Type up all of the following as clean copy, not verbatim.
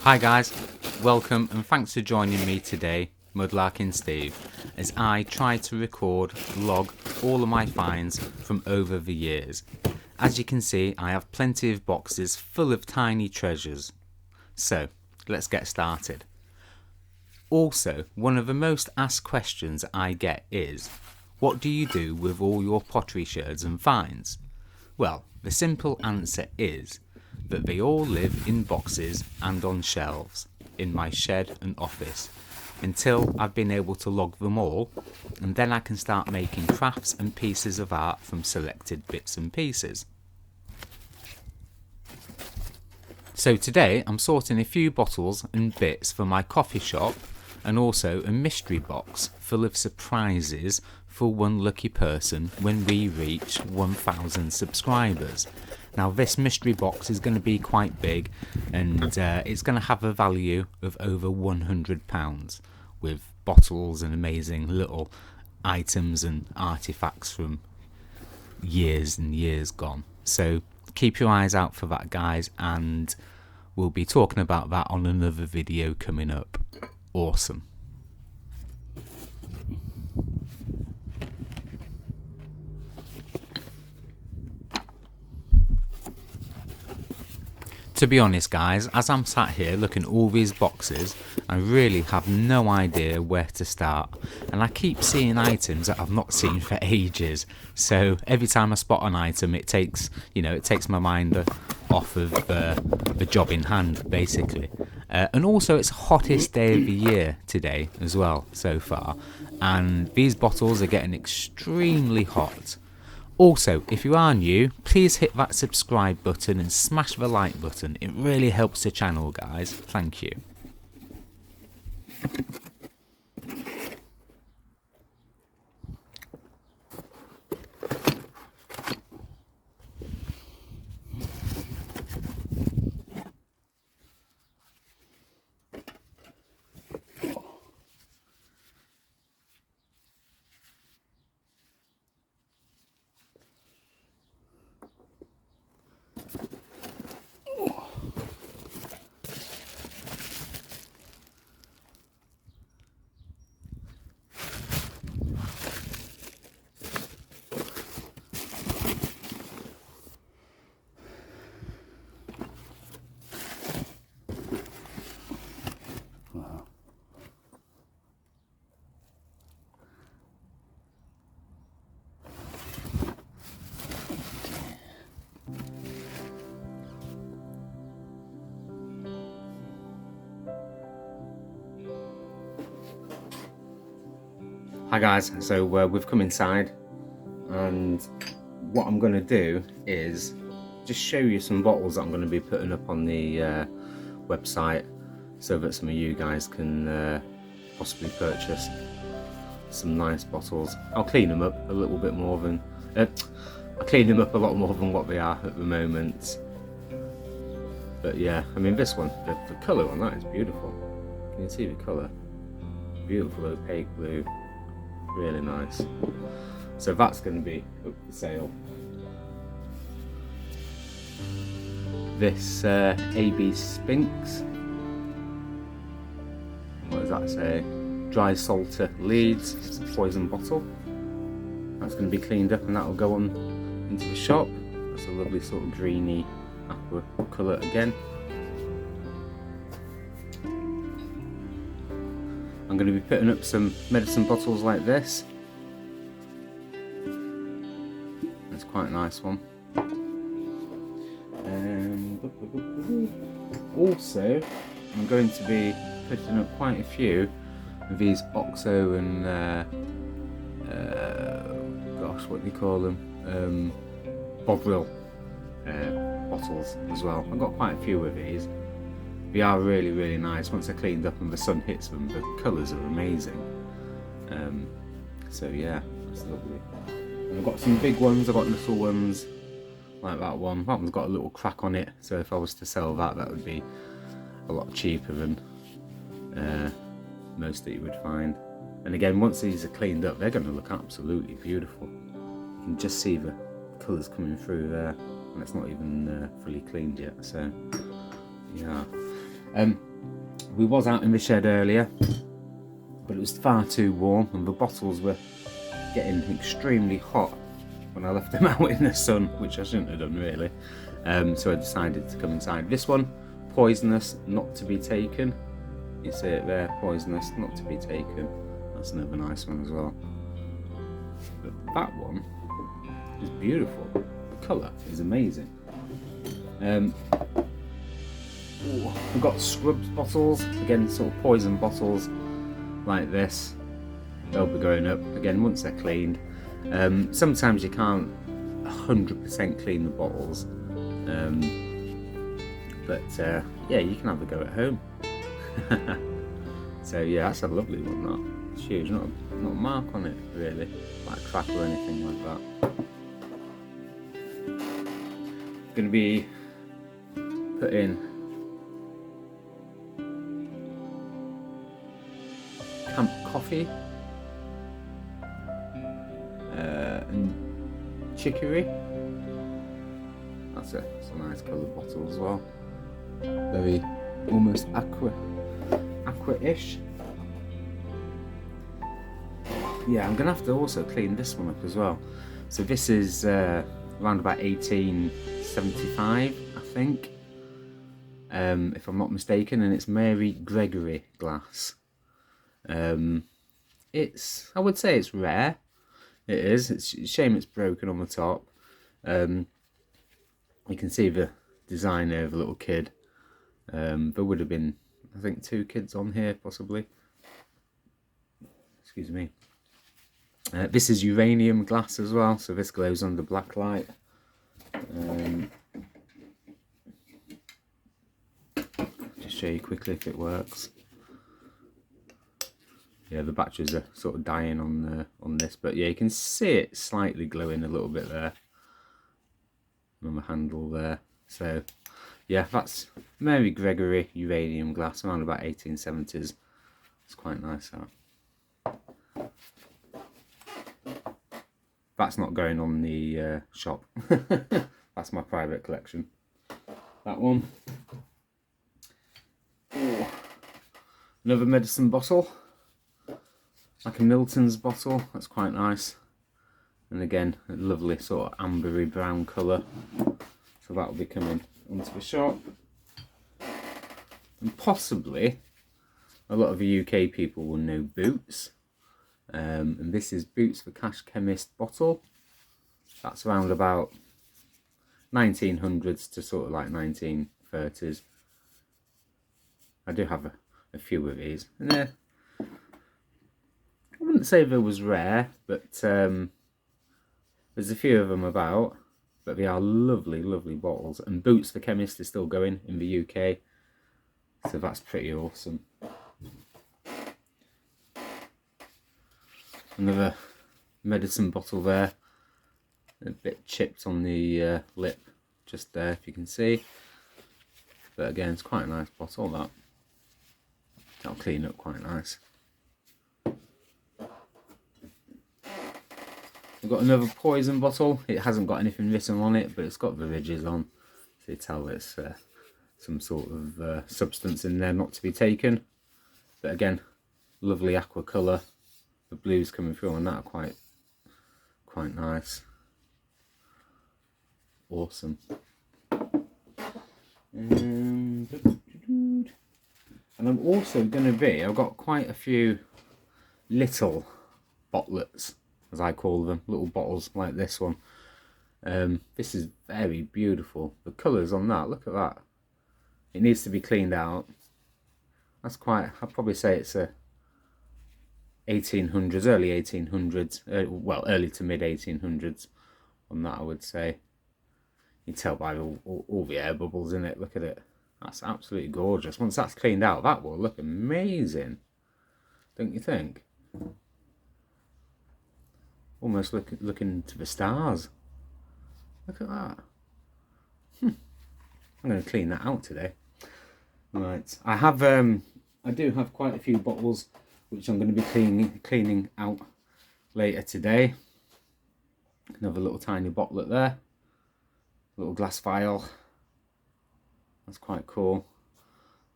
Hi guys, welcome and thanks for joining me today, Mudlarking Steve, as I try to log all of my finds from over the years. As you can see, I have plenty of boxes full of tiny treasures. So, let's get started. Also, one of the most asked questions I get is, what do you do with all your pottery sherds and finds? Well, the simple answer is that they all live in boxes and on shelves in my shed and office until I've been able to log them all, and then I can start making crafts and pieces of art from selected bits and pieces. So today I'm sorting a few bottles and bits for my coffee shop, and also a mystery box full of surprises for one lucky person when we reach 1,000 subscribers. Now this mystery box is going to be quite big, and it's going to have a value of over £100 with bottles and amazing little items and artifacts from years and years gone. So keep your eyes out for that, guys, and we'll be talking about that on another video coming up. Awesome. To be honest guys, as I'm sat here looking at all these boxes, I really have no idea where to start, and I keep seeing items that I've not seen for ages. So every time I spot an item, it takes my mind off of the job in hand, basically. And also it's hottest day of the year today as well so far, and these bottles are getting extremely hot. Also, if you are new, please hit that subscribe button and smash the like button. It really helps the channel, guys. Thank you. Hi guys, so we've come inside, and what I'm going to do is just show you some bottles that I'm going to be putting up on the website, so that some of you guys can possibly purchase some nice bottles. I'll clean them up a little bit more than I'll clean them up a lot more than what they are at the moment. But yeah, I mean this one, the colour on that is beautiful. Can you see the colour? Beautiful opaque blue. Really nice. So that's going to be up for sale. This AB Spinks, what does that say? Dry Salter Leads. It's a poison bottle. That's going to be cleaned up and that will go on into the shop. That's a lovely sort of greeny aqua colour again. I'm going to be putting up some medicine bottles like this. It's quite a nice one. Also, I'm going to be putting up quite a few of these OXO and gosh, what do you call them? Bovril bottles as well. I've got quite a few of these. They are really, really nice. Once they're cleaned up and the sun hits them, the colours are amazing. So yeah, that's lovely. And I've got some big ones, I've got little ones, like that one. That one's got a little crack on it, so if I was to sell that, that would be a lot cheaper than most that you would find. And again, once these are cleaned up, they're going to look absolutely beautiful. You can just see the colours coming through there, and it's not even fully cleaned yet, so yeah. We was out in the shed earlier, but it was far too warm and the bottles were getting extremely hot when I left them out in the sun, which I shouldn't have done really. So I decided to come inside. This one, poisonous, not to be taken. You see it there, poisonous, not to be taken. That's another nice one as well. But that one is beautiful. The colour is amazing. We've got scrubbed bottles, again sort of poison bottles like this. They'll be going up again once they're cleaned. Sometimes you can't 100% clean the bottles, but yeah, you can have a go at home. So yeah, that's a lovely one. That it's huge, not a mark on it really, like a crack or anything like that. Going to be putting camp coffee and chicory. That's a nice coloured bottle as well. Very almost aqua-ish. Yeah, I'm gonna have to also clean this one up as well. So this is around about 1875, I think, if I'm not mistaken, and it's Mary Gregory glass. It's, I would say it's rare. It is. It's a shame it's broken on the top. You can see the design there of a little kid. There would have been, I think, 2 kids on here possibly. Excuse me. This is uranium glass as well, so this glows under black light. Just show you quickly if it works. Yeah, the batteries are sort of dying on this, but yeah, you can see it slightly glowing a little bit there on the handle there. So yeah, that's Mary Gregory uranium glass around about 1870s. It's quite nice that. That's not going on the shop. That's my private collection. That one. Ooh. Another medicine bottle. Like a Milton's bottle. That's quite nice. And again, a lovely sort of ambery brown colour. So that'll be coming onto the shop. And possibly, a lot of the UK people will know Boots. And this is Boots the Cash Chemist bottle. That's around about 1900s to sort of like 1930s. I do have a few of these. And I wouldn't say they was rare, but there's a few of them about. But they are lovely, lovely bottles. And Boots the Chemist is still going in the UK. So that's pretty awesome. Another medicine bottle there, a bit chipped on the lip just there if you can see, but again it's quite a nice bottle. That'll clean up quite nice. We've got another poison bottle. It hasn't got anything written on it, but it's got the ridges on, so you tell it's some sort of substance in there not to be taken. But again, lovely aqua colour. The blues coming through on that are quite awesome. And I'm also going to be, I've got quite a few little bottlets, as I call them, little bottles like this one. This is very beautiful. The colours on that, look at that. It needs to be cleaned out. That's quite, I'd probably say it's a 1800s, early 1800s, well, early to mid 1800s on that, I would say. You can tell by all the air bubbles in it. Look at it. That's absolutely gorgeous. Once that's cleaned out, that will look amazing, don't you think? Almost looking to the stars. Look at that. I'm going to clean that out today. Right, I do have quite a few bottles which I'm going to be cleaning out later today. Another little tiny bottlet there, little glass vial. That's quite cool.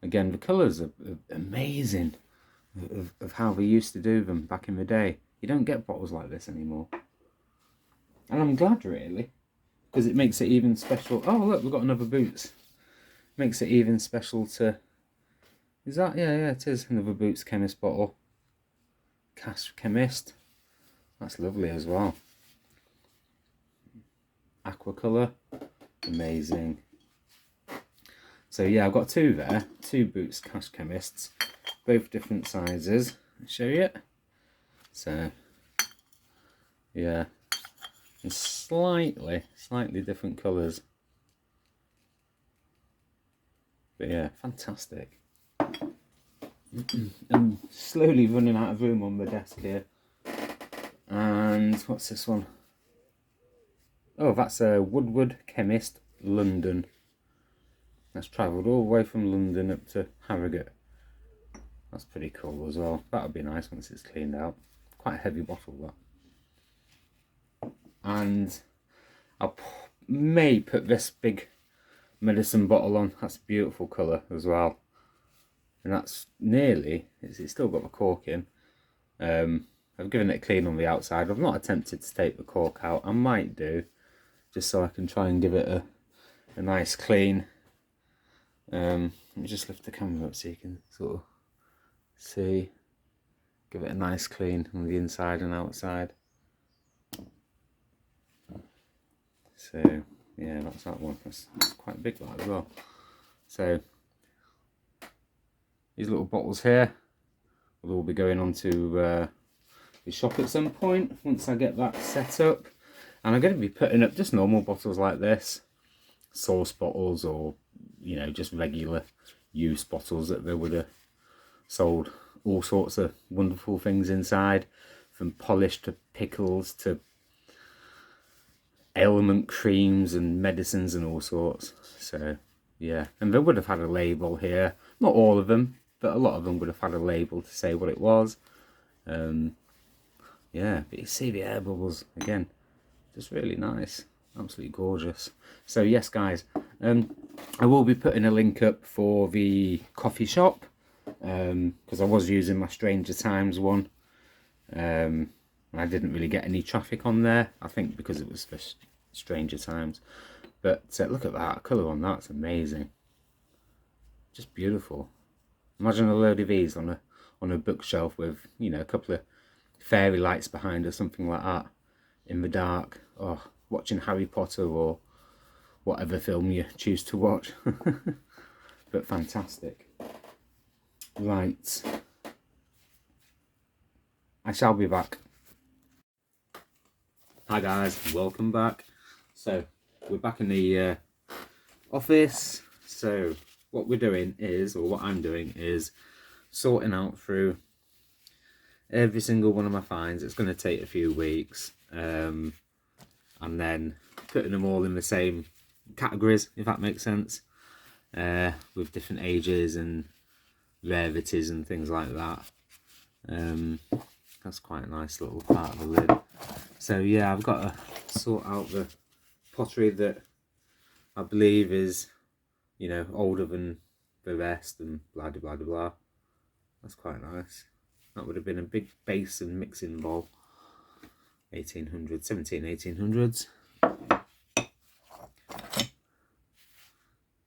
Again, the colours are amazing of how they used to do them back in the day. You don't get bottles like this anymore. And I'm glad, really, because it makes it even special. Oh, look, we've got another Boots. Makes it even special to... Is that? Yeah, it is another Boots Chemist bottle. Cash Chemist. That's lovely as well. Aqua colour. Amazing. So yeah, I've got two there. Two Boots Cash Chemists. Both different sizes. I'll show you. So, yeah. And slightly different colours. But yeah, fantastic. I'm slowly running out of room on the desk here. And what's this one? Oh, that's a Woodward Chemist London. That's travelled all the way from London up to Harrogate. That's pretty cool as well. That'll be nice once it's cleaned out. Quite a heavy bottle, that. And I may put this big medicine bottle on. That's a beautiful colour as well. And that's nearly, it's still got the cork in. I've given it a clean on the outside. I've not attempted to take the cork out. I might do, just so I can try and give it a nice clean. Let me just lift the camera up so you can sort of see. Give it a nice clean on the inside and outside. So yeah, that's that one. That's quite big, that as well. So these little bottles here will all be going onto the shop at some point once I get that set up. And I'm going to be putting up just normal bottles like this, sauce bottles, or you know, just regular use bottles that they would have sold all sorts of wonderful things inside, from polish to pickles to ailment creams and medicines and all sorts. So yeah, and they would have had a label here, not all of them, but a lot of them would have had a label to say what it was. Yeah, but you see the air bubbles again, just really nice, absolutely gorgeous. So yes guys, I will be putting a link up for the coffee shop, because I was using my Stranger Times one. I didn't really get any traffic on there, I think because it was for Stranger Times. But look at that colour on that, it's amazing, just beautiful. Imagine a load of these on a bookshelf with, you know, a couple of fairy lights behind or something like that in the dark. Oh, watching Harry Potter or whatever film you choose to watch. But fantastic. Right, I shall be back. Hi guys, welcome back. So we're back in the office. So what we're doing is, or what I'm doing is, sorting out through every single one of my finds. It's going to take a few weeks, and then putting them all in the same categories, if that makes sense, with different ages and rarities and things like that. That's quite a nice little part of the lid. So yeah, I've got to sort out the pottery that I believe is, you know, older than the rest and blah blah blah blah. That's quite nice. That would have been a big base and mixing bowl. 1800s.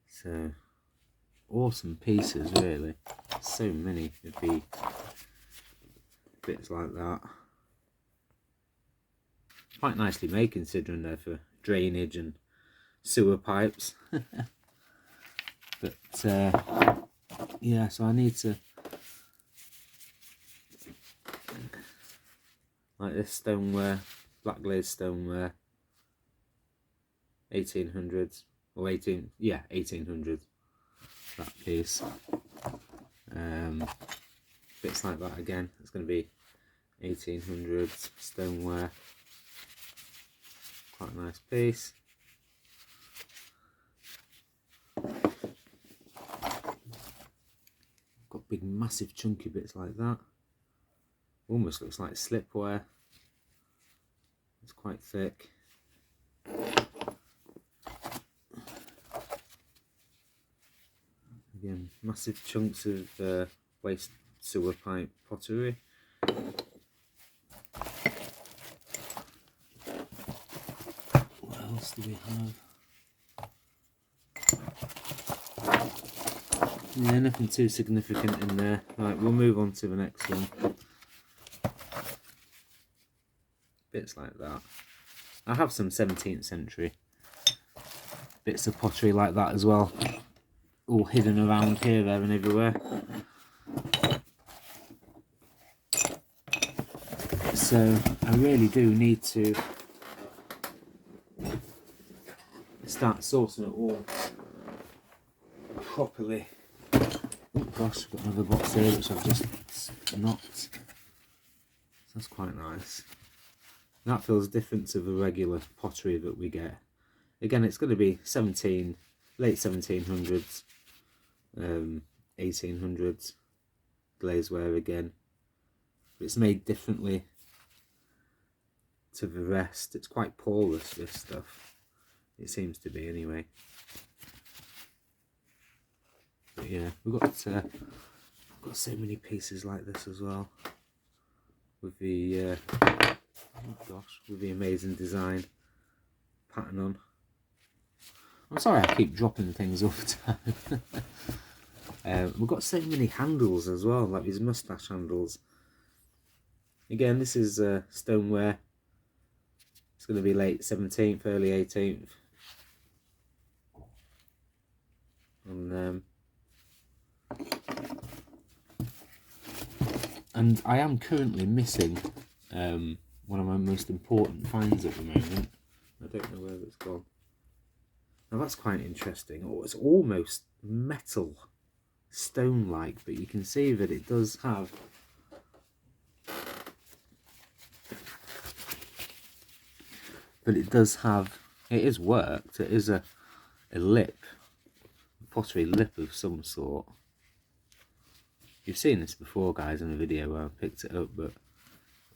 So awesome pieces, really. So many of the bits like that. Quite nicely made considering they're for drainage and sewer pipes. But yeah, so I need to, like this stoneware, black glazed stoneware, 1800s or 1800s, that piece. Bits like that again, it's going to be 1800s stoneware. Quite a nice piece. Got big massive chunky bits like that. Almost looks like slipware. It's quite thick. Again, massive chunks of waste sewer pipe pottery. What else do we have? Yeah, nothing too significant in there. Right, we'll move on to the next one. Bits like that. I have some 17th century bits of pottery like that as well, all hidden around here, there and everywhere. So I really do need to start sourcing it all properly. Oh gosh, I've got another box here which I've just knocked. That's quite nice. That feels different to the regular pottery that we get. Again, it's going to be late 1700s, 1800s glazeware again. But it's made differently to the rest. It's quite porous, this stuff. It seems to be anyway. But yeah, we've got so many pieces like this as well. With the oh gosh, with the amazing design pattern on. I'm sorry I keep dropping things all the time. We've got so many handles as well, like these moustache handles. Again, this is stoneware. It's going to be late 17th, early 18th. And I am currently missing one of my most important finds at the moment. I don't know where it's gone. Now that's quite interesting. Oh, it's almost metal, stone-like, but you can see that it does have it is worked. It is a lip, pottery lip of some sort. You've seen this before, guys, in a video where I picked it up, but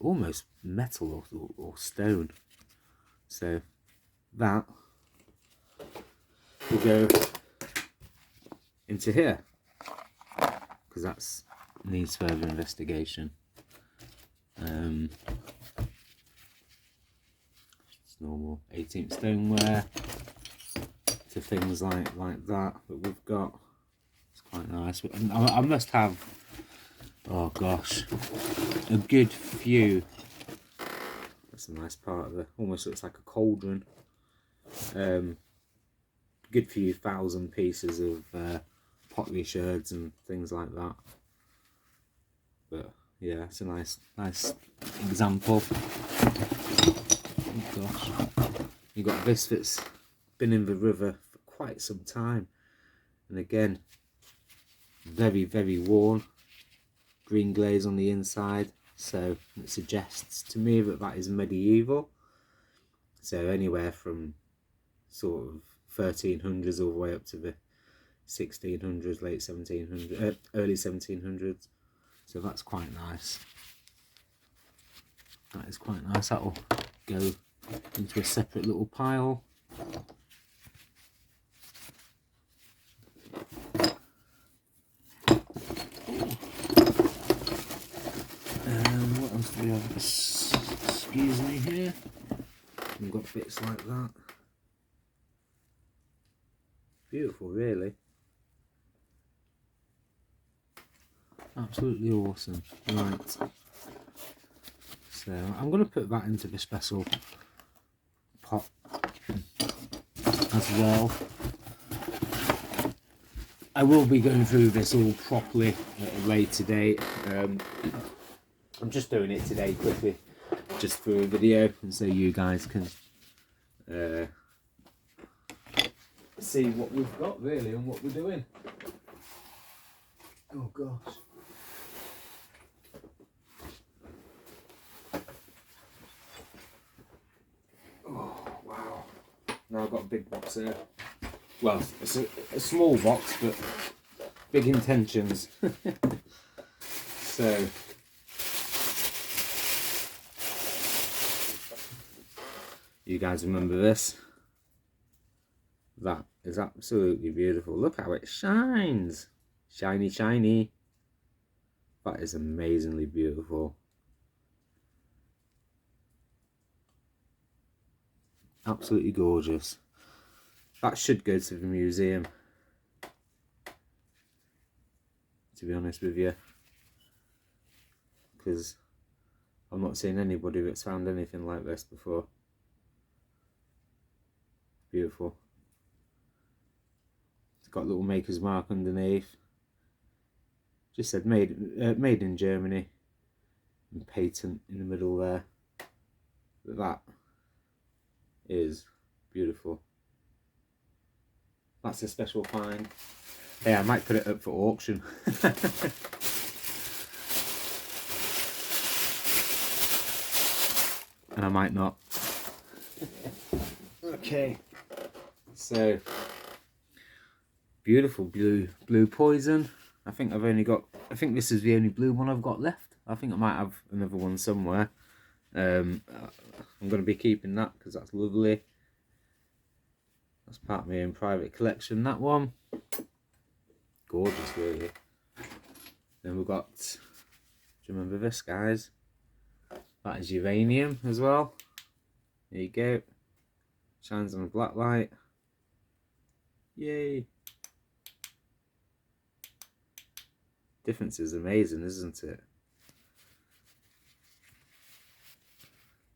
almost metal or stone. So that will go into here, because that needs further investigation. It's normal 18th stoneware to things like that we've got. It's quite nice. I must have, oh gosh, a good few. That's a nice part of it. Almost looks like a cauldron. Good few thousand pieces of pottery sherds and things like that. But yeah, it's a nice example. Oh gosh, you got this that's been in the river for quite some time, and again, very worn. Green glaze on the inside, so it suggests to me that is medieval. So anywhere from sort of 1300s all the way up to the 1600s, late 1700s, early 1700s. So that's quite nice. That is quite nice. That'll go into a separate little pile. What else do we have? Excuse me here. We've got bits like that. Beautiful, really. Absolutely awesome. Right. So I'm going to put that into the special pot as well. I will be going through this all properly at a later date. I'm just doing it today quickly, just for a video, and so you guys can see what we've got really and what we're doing. Oh gosh. Oh wow. Now I've got a big box here. Well, it's a small box, but big intentions. So you guys remember this? That is absolutely beautiful. Look how it shines. Shiny, shiny. That is amazingly beautiful. Absolutely gorgeous. That should go to the museum, to be honest with you, because I've not seen anybody that's found anything like this before. Beautiful. It's got a little maker's mark underneath. Just said made in Germany, and patent in the middle there. But that is beautiful. That's a special find. Yeah, I might put it up for auction. And I might not. Okay. So, beautiful blue poison. I think this is the only blue one I've got left. I think I might have another one somewhere. I'm going to be keeping that because that's lovely. That's part of my own private collection, that one. Gorgeous, really. Then we've got, do you remember this, guys? That is uranium as well. There you go. Shines on a black light. Yay. Difference is amazing, isn't it?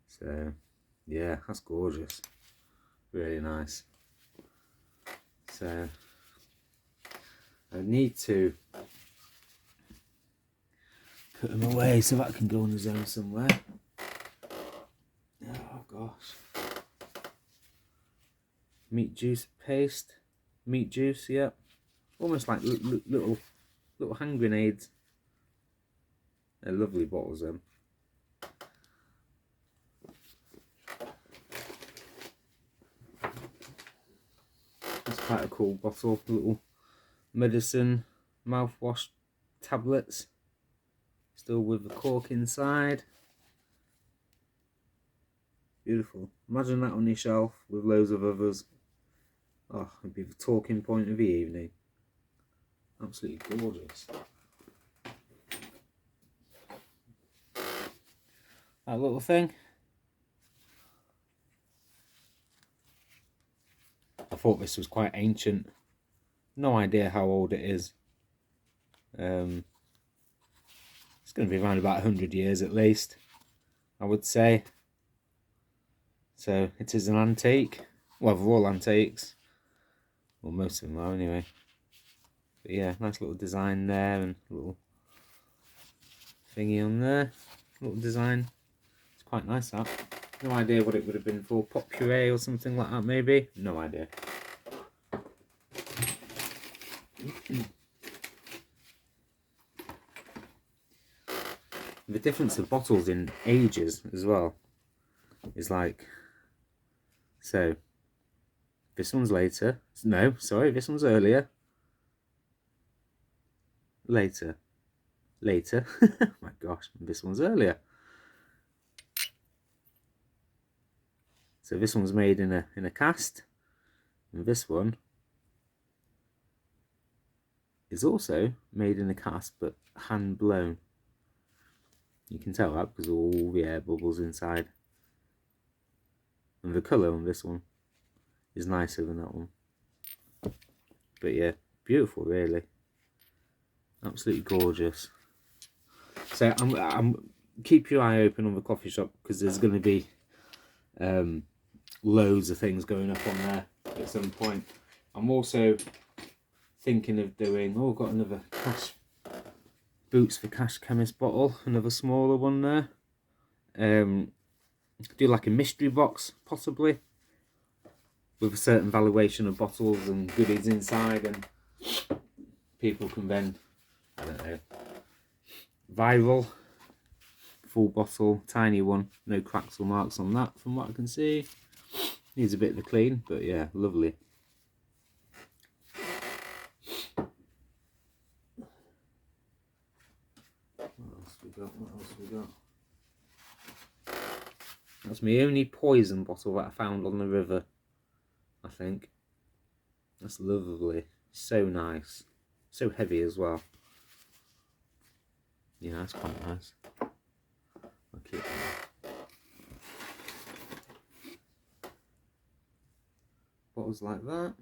So, yeah, that's gorgeous. Really nice. So, I need to put them away so that can go on his own somewhere. Oh gosh. Meat juice paste. Meat juice, yeah. Almost like little hand grenades. They're lovely bottles, them. That's quite a cool bottle. Little medicine mouthwash tablets. Still with the cork inside. Beautiful. Imagine that on your shelf with loads of others. Oh, it'd be the talking point of the evening. Absolutely gorgeous. That little thing. I thought this was quite ancient. No idea how old it is. It's going to be around about 100 years at least, I would say. So it is an antique. Well, they're all antiques. Well, most of them are anyway. But yeah, nice little design there and little thingy on there. Little design. It's quite nice, that. No idea what it would have been for. Pottery or something like that, maybe. No idea. The difference of bottles in ages as well is like, so this one's later. No, sorry, this one's earlier. Later. Oh my gosh, this one's earlier. So this one's made in a cast, and this one is also made in a cast but hand blown. You can tell that because of all the air bubbles inside. And the colour on this one is nicer than that one. But yeah, beautiful, really. Absolutely gorgeous. So I'm keep your eye open on the coffee shop because there's going to be loads of things going up on there at some point. I'm also thinking of doing, oh, got another cash Boots for Cash Chemist bottle, another smaller one there. Do like a mystery box possibly with a certain valuation of bottles and goodies inside, and people can then, I don't know, viral full bottle, tiny one, no cracks or marks on that from what I can see. Needs a bit of a clean, but yeah, lovely. What else we got? That's my only poison bottle that I found on the river, I think. That's lovely. So nice. So heavy as well. Yeah, that's quite nice. I'll keep that. Bottles like that.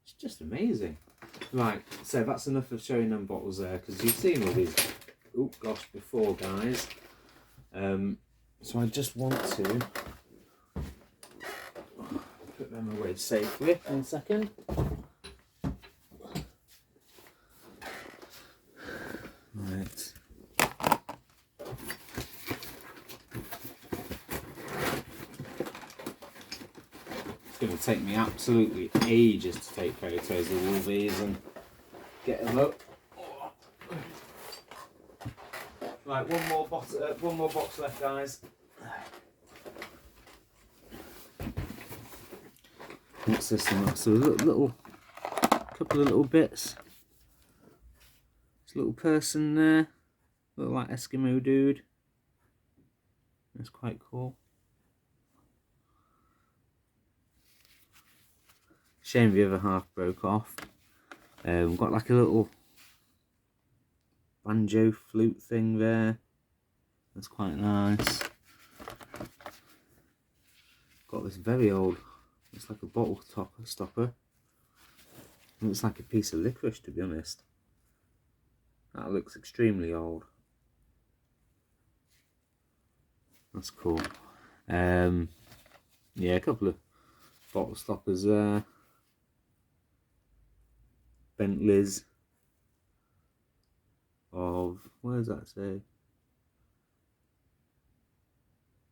It's just amazing. Right, so that's enough of showing them bottles there, because you've seen all these, oh gosh, before, guys. So I just want to put them away safely. 1 second. Right. It's going to take me absolutely ages to take photos of all these and get them up. Right, one more box left, guys. What's this one? So a little couple of little bits. This little person there, look like Eskimo dude. That's quite cool. Shame the other half broke off. We've got like a little banjo flute thing there. That's quite nice. Got this very old, it's like a bottle stopper. It looks like a piece of licorice, to be honest. That looks extremely old. That's cool. Yeah, a couple of bottle stoppers there. Bentleys of, where does that say?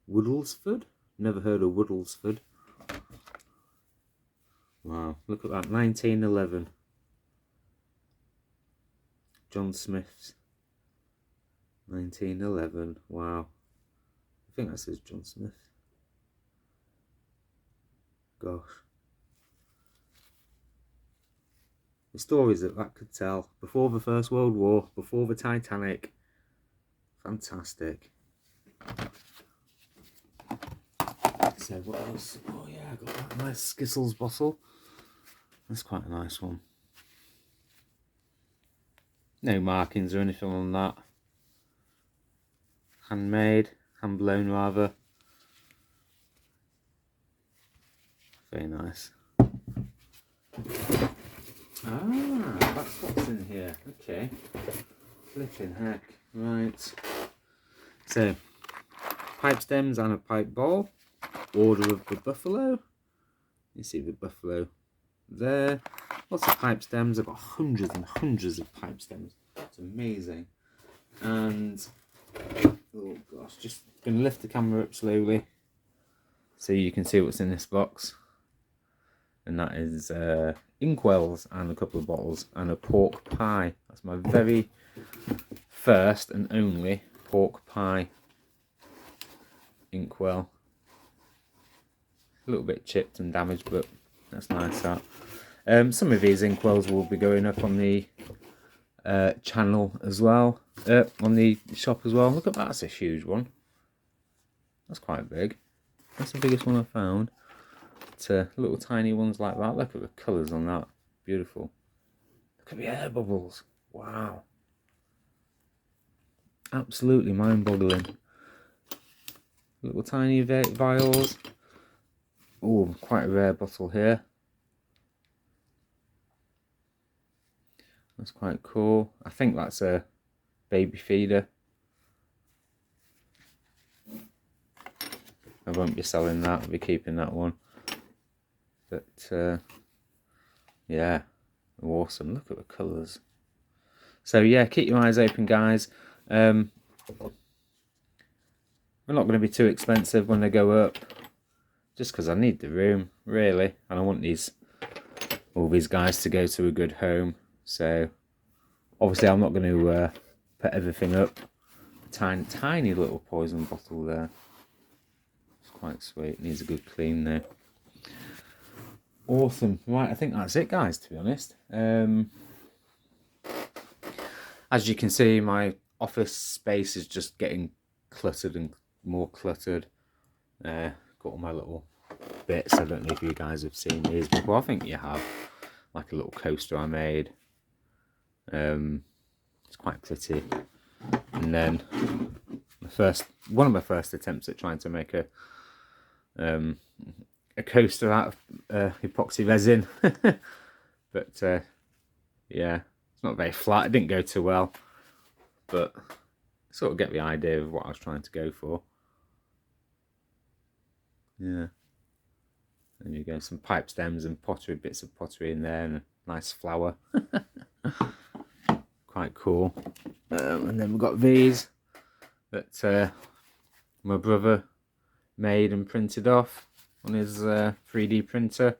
Woodlesford? Never heard of Woodlesford. Wow, look at that, 1911. John Smith's 1911. Wow. I think that says John Smith. Gosh. The stories that could tell. Before the First World War, before the Titanic. Fantastic. So what else? Oh yeah, I got that nice Skittles bottle. That's quite a nice one. No markings or anything on that. Handmade, hand blown rather. Very nice. Ah, that's what's in here. Okay. Flipping heck. Right. So, pipe stems and a pipe bowl. Order of the buffalo. You see the buffalo there. Lots of pipe stems. I've got hundreds and hundreds of pipe stems. It's amazing. And oh gosh, just gonna lift the camera up slowly so you can see what's in this box. And that is Inkwells and a couple of bottles and a pork pie. That's my very first and only pork pie Inkwell. A little bit chipped and damaged, but that's nice. That some of these Inkwells will be going up on the channel as well, on the shop as well. Look at that, that's a huge one. That's quite big. That's the biggest one I've found. Little tiny ones like that. Look at the colours on that. Beautiful. Look at the air bubbles. Wow. Absolutely mind-boggling. Little tiny vials. Oh, quite a rare bottle here. That's quite cool. I think that's a baby feeder. I won't be selling that. I'll be keeping that one. But yeah, awesome. Look at the colours. So yeah, keep your eyes open, guys. They're not going to be too expensive when they go up, just because I need the room, really, and I want all these guys to go to a good home. So obviously I'm not going to put everything up. Tiny little poison bottle there. It's quite sweet. Needs a good clean though. Awesome. Right, I think that's it, guys, to be honest. As you can see, my office space is just getting cluttered and more cluttered. Got all my little bits. I don't know if you guys have seen these before. I think you have. Like a little coaster I made. It's quite pretty. And then one of my first attempts at trying to make a coaster out of epoxy resin. But yeah, it's not very flat. It didn't go too well, but sort of get the idea of what I was trying to go for. Yeah, and you go, some pipe stems and pottery, bits of pottery in there, and a nice flower. Quite cool. And then we've got these that my brother made and printed off on his 3D printer.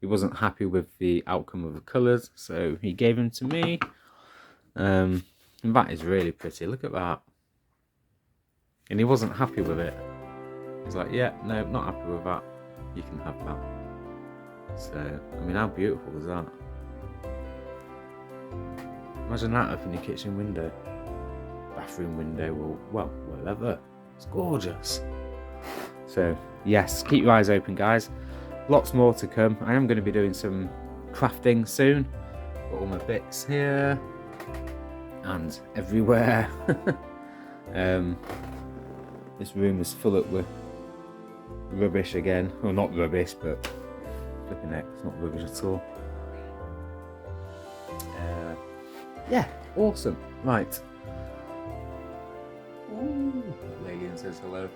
He wasn't happy with the outcome of the colours, so he gave them to me. And that is really pretty. Look at that. And he wasn't happy with it. He's like, yeah, no, not happy with that. You can have that. So, I mean, how beautiful is that? Imagine that up in your kitchen window, bathroom window, or well, whatever. It's gorgeous. So yes, keep your eyes open, guys. Lots more to come. I am going to be doing some crafting soon. Got all my bits here and everywhere. This room is full up with rubbish again. Well, not rubbish, but flipping heck, it's not rubbish at all. Yeah, awesome. Right. Ooh, Lillian says hello.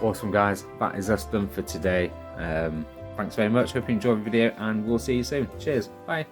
Awesome, guys. That is us done for today. Thanks very much. Hope you enjoyed the video, and we'll see you soon. Cheers. Bye.